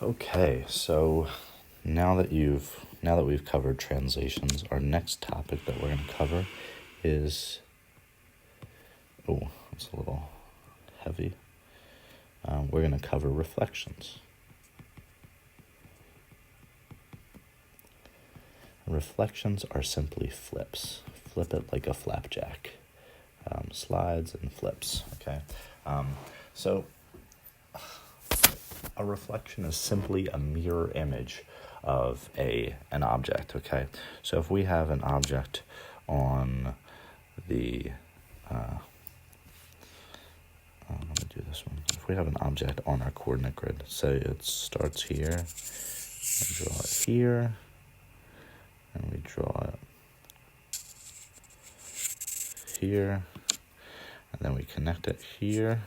Okay, so now that we've covered translations, our next topic that we're going to cover is it's a little heavy. We're going to cover reflections. Reflections are simply flips. Flip it like a flapjack. Slides and flips. Okay, so a reflection is simply a mirror image of an object. Okay, so if we have an object on the let me do this one. If we have an object on our coordinate grid, say it starts here, we draw it here, and we draw it here, and then we connect it here,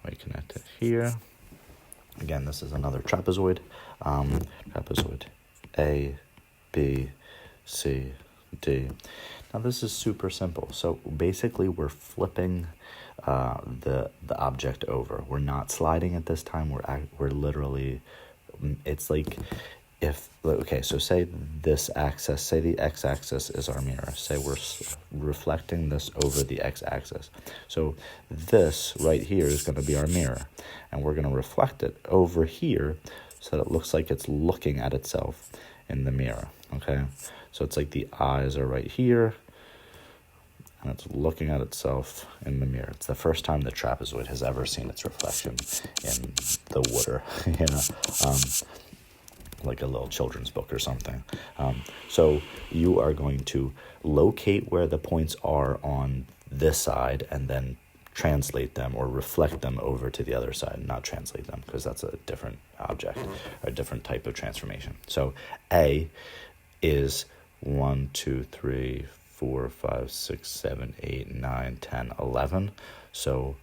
we connect it here. Again, this is another trapezoid. Trapezoid A, B, C, D. Now this is super simple. So basically we're flipping the object over. We're not sliding it this time. We're literally, it's like so say this axis, say the x-axis is our mirror. Say we're reflecting this over the x-axis. So this right here is going to be our mirror, and we're going to reflect it over here so that it looks like it's looking at itself in the mirror. Okay, so it's like the eyes are right here, and it's looking at itself in the mirror. It's the first time the trapezoid has ever seen its reflection in the water, like a little children's book or something. So you are going to locate where the points are on this side and then translate them or reflect them over to the other side. Not translate them, because that's a different object or a different type of transformation. So A is 1, 2, 3, 4, 5, 6, 7, 8, 9, 10, 11. So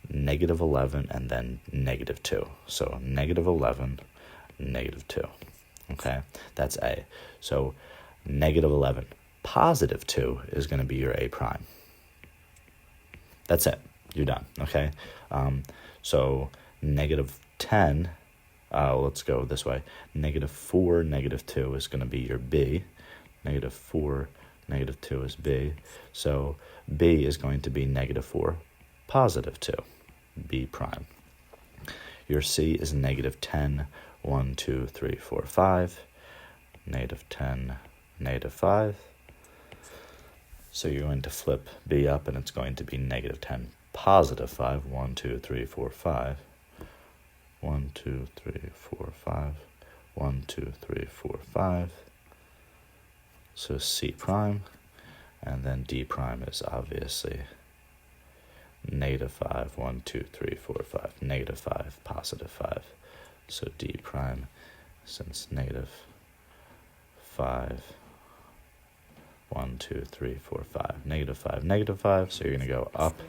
negative 11 and then negative 2. So negative 11, negative 2. Okay, that's A. So negative 11, positive 2 is going to be your A prime. That's it. You're done. Okay. So negative 10, let's go this way. Negative 4, negative 2 is going to be your B. Negative 4, negative 2 is B. So B is going to be negative 4, positive 2, B prime. Your C is negative 10, 1, 2, 3, 4, 5, negative 10, negative 5. So you're going to flip B up, and it's going to be negative 10, positive 5, 1, 2, 3, 4, 5, 1, 2, 3, 4, 5, 1, 2, 3, 4, 5. So C prime, and then D prime is obviously negative 5, 1, 2, 3, 4, 5, negative 5, positive 5. So D prime, since negative 5, 1, 2, 3, 4, 5, negative 5, negative 5. So you're going to go up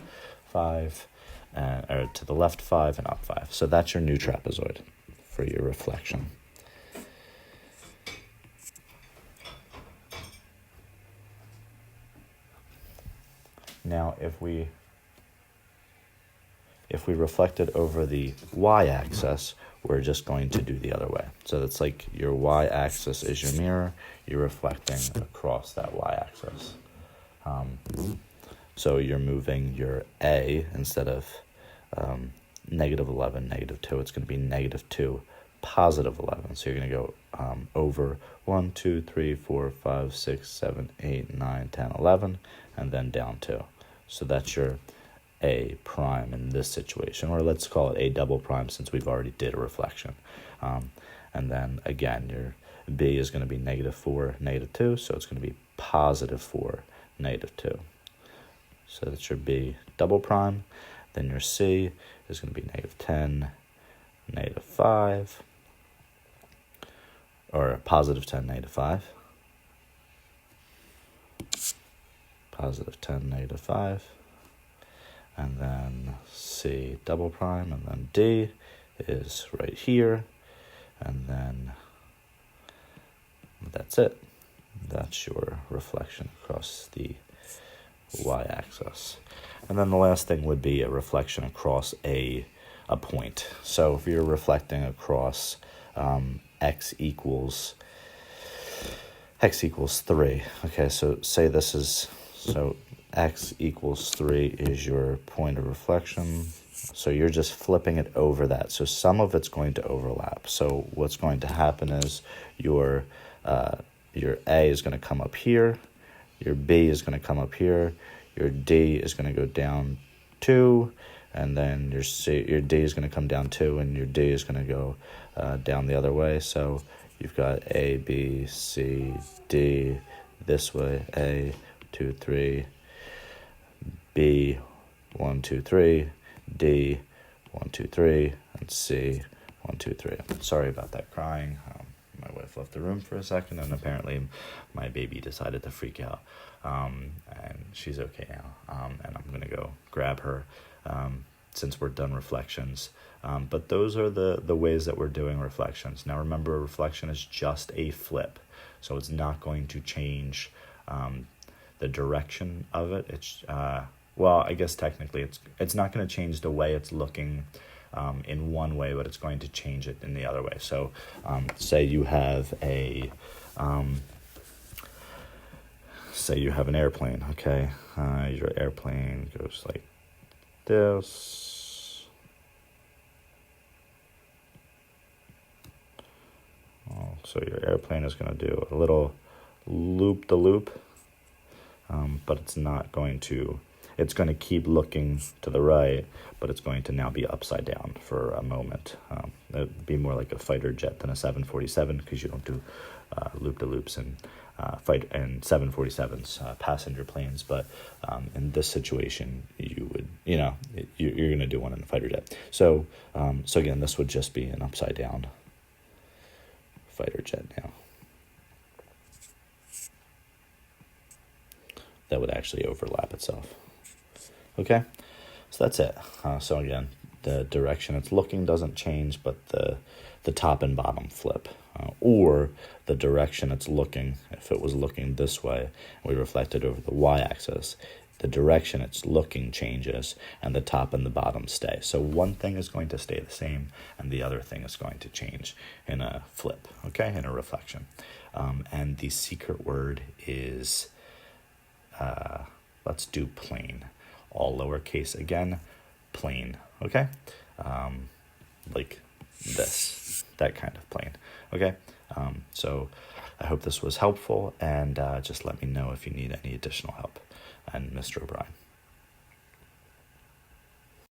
5, or to the left 5 and up 5. So that's your new trapezoid for your reflection. Now, if we reflect it over the y-axis, we're just going to do the other way. So it's like your y-axis is your mirror. You're reflecting across that y-axis. So you're moving your A instead of negative 11, negative 2. It's going to be negative 2, positive 11. So you're going to go over 1, 2, 3, 4, 5, 6, 7, 8, 9, 10, 11, and then down 2. So that's your A prime in this situation, or let's call it A double prime since we've already did a reflection. And then again, your B is going to be negative 4, negative 2, so it's going to be positive 4, negative 2. So that's your B double prime. Then your C is going to be negative 10, negative 5, or positive 10, negative 5. Positive 10, negative 5. And then C double prime, and then D is right here, and then that's it. That's your reflection across the y-axis. And then the last thing would be a reflection across a point. So if you're reflecting across x equals 3. Okay, so say this is, so x equals 3 is your point of reflection. So you're just flipping it over that. So some of it's going to overlap. So what's going to happen is your A is going to come up here, your B is going to come up here, your D is going to go down 2, and then your D is going to come down 2, and your D is going to go down the other way. So you've got A, B, C, D this way, A, 2, 3, B, 1, 2, 3, D, 1, 2, 3, and C, 1, 2, 3. Sorry about that crying. My wife left the room for a second, and apparently my baby decided to freak out. And she's okay now. And I'm going to go grab her since we're done reflections. But those are the ways that we're doing reflections. Now remember, a reflection is just a flip. So it's not going to change the direction of it. It's well, I guess technically it's not going to change the way it's looking in one way, but it's going to change it in the other way. So say you have an airplane, okay? Your airplane goes like this. So your airplane is going to do a little loop-the-loop, but it's not going to, it's going to keep looking to the right, but it's going to now be upside down for a moment. It would be more like a fighter jet than a 747, because you don't do loop-the-loops and 747s, passenger planes. But in this situation, you would, you're going to do one in a fighter jet. So again, this would just be an upside down fighter jet now. That would actually overlap itself. Okay, so that's it. So again, the direction it's looking doesn't change, but the top and bottom flip. Or the direction it's looking, if it was looking this way, we reflect it over the y-axis, the direction it's looking changes, and the top and the bottom stay. So one thing is going to stay the same, and the other thing is going to change in a flip, okay, in a reflection. And the secret word is, let's do plane. All lowercase again, plane, okay? Like this, that kind of plane, okay? So I hope this was helpful, and just let me know if you need any additional help. And Mr. O'Brien.